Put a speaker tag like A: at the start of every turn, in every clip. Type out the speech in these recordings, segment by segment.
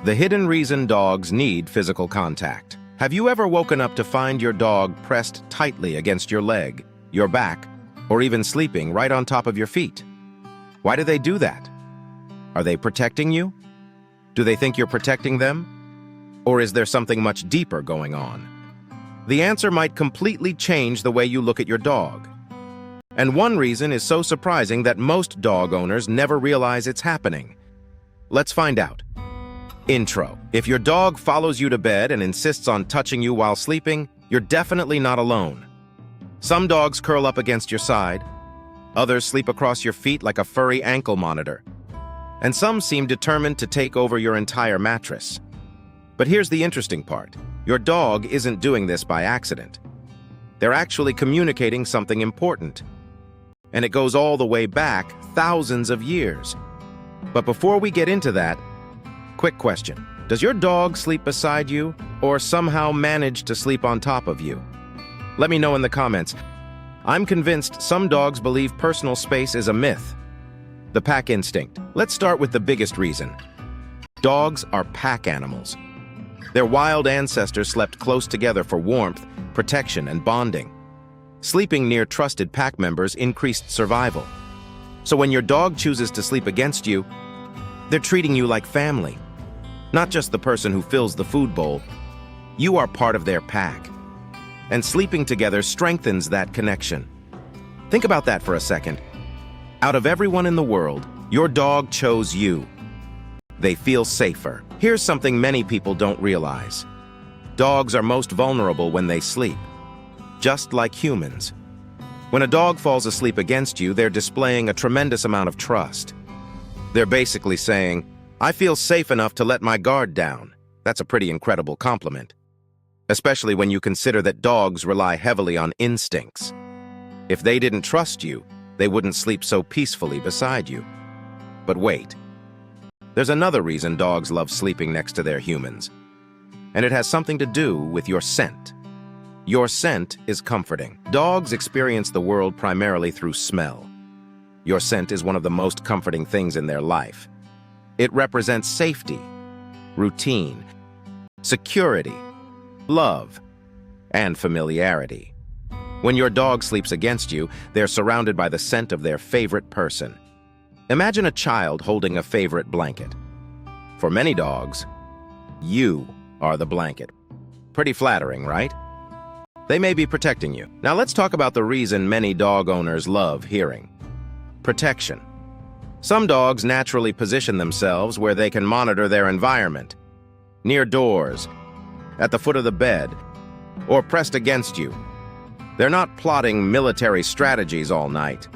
A: The hidden reason dogs need physical contact. Have you ever woken up to find your dog pressed tightly against your leg, your back, or even sleeping right on top of your feet? Why do they do that? Are they protecting you? Do they think you're protecting them? Or is there something much deeper going on? The answer might completely change the way you look at your dog. And one reason is so surprising that most dog owners never realize it's happening. Let's find out. Intro. If your dog follows you to bed and insists on touching you while sleeping, you're definitely not alone. Some dogs curl up against your side. Others sleep across your feet like a furry ankle monitor. And some seem determined to take over your entire mattress. But here's the interesting part. Your dog isn't doing this by accident. They're actually communicating something important. And it goes all the way back thousands of years. But before we get into that, quick question. Does your dog sleep beside you or somehow manage to sleep on top of you? Let me know in the comments. I'm convinced some dogs believe personal space is a myth. The pack instinct. Let's start with the biggest reason. Dogs are pack animals. Their wild ancestors slept close together for warmth, protection, and bonding. Sleeping near trusted pack members increased survival. So when your dog chooses to sleep against you, they're treating you like family. Not just the person who fills the food bowl. You are part of their pack. And sleeping together strengthens that connection. Think about that for a second. Out of everyone in the world, your dog chose you. They feel safer. Here's something many people don't realize. Dogs are most vulnerable when they sleep, just like humans. When a dog falls asleep against you, they're displaying a tremendous amount of trust. They're basically saying, I feel safe enough to let my guard down. That's a pretty incredible compliment. Especially when you consider that dogs rely heavily on instincts. If they didn't trust you, they wouldn't sleep so peacefully beside you. But wait. There's another reason dogs love sleeping next to their humans. And it has something to do with your scent. Your scent is comforting. Dogs experience the world primarily through smell. Your scent is one of the most comforting things in their life. It represents safety, routine, security, love, and familiarity. When your dog sleeps against you, they're surrounded by the scent of their favorite person. Imagine a child holding a favorite blanket. For many dogs, you are the blanket. Pretty flattering, right? They may be protecting you. Now let's talk about the reason many dog owners love hearing. Protection. Some dogs naturally position themselves where they can monitor their environment. Near doors, at the foot of the bed, or pressed against you. They're not plotting military strategies all night.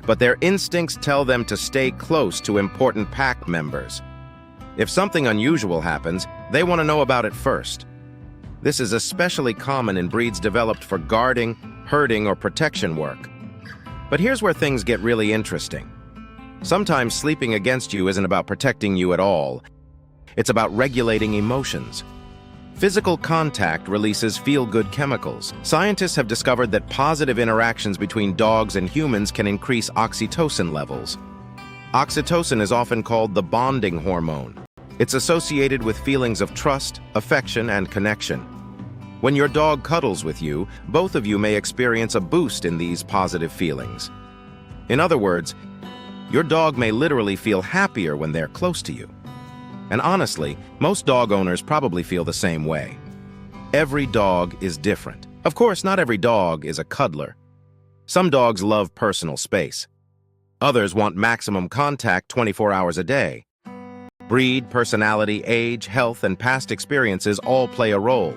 A: But their instincts tell them to stay close to important pack members. If something unusual happens, they want to know about it first. This is especially common in breeds developed for guarding, herding, or protection work. But here's where things get really interesting. Sometimes sleeping against you isn't about protecting you at all. It's about regulating emotions. Physical contact releases feel-good chemicals. Scientists have discovered that positive interactions between dogs and humans can increase oxytocin levels. Oxytocin is often called the bonding hormone. It's associated with feelings of trust, affection, and connection. When your dog cuddles with you, both of you may experience a boost in these positive feelings. In other words, your dog may literally feel happier when they're close to you. And honestly, most dog owners probably feel the same way. Every dog is different. Of course, not every dog is a cuddler. Some dogs love personal space. Others want maximum contact 24 hours a day. Breed, personality, age, health, and past experiences all play a role.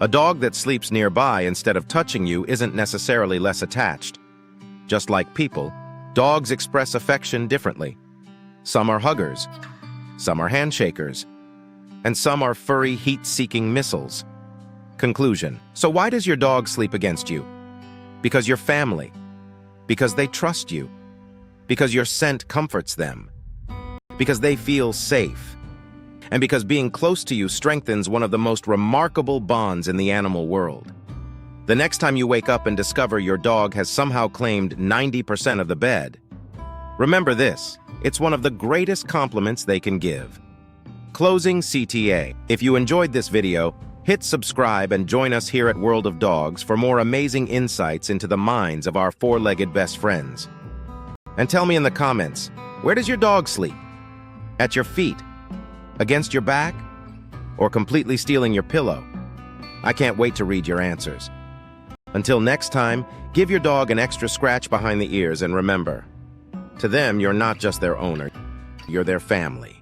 A: A dog that sleeps nearby instead of touching you isn't necessarily less attached. Just like people, dogs express affection differently. Some are huggers. Some are handshakers, and some are furry, heat-seeking missiles. Conclusion. So why does your dog sleep against you? Because you're family. Because they trust you. Because your scent comforts them. Because they feel safe. And because being close to you strengthens one of the most remarkable bonds in the animal world. The next time you wake up and discover your dog has somehow claimed 90% of the bed, remember this. It's one of the greatest compliments they can give. Closing CTA. If you enjoyed this video, hit subscribe and join us here at World of Dogs for more amazing insights into the minds of our four-legged best friends. And tell me in the comments, where does your dog sleep? At your feet? Against your back? Or completely stealing your pillow? I can't wait to read your answers. Until next time, give your dog an extra scratch behind the ears and remember, to them, you're not just their owner, you're their family.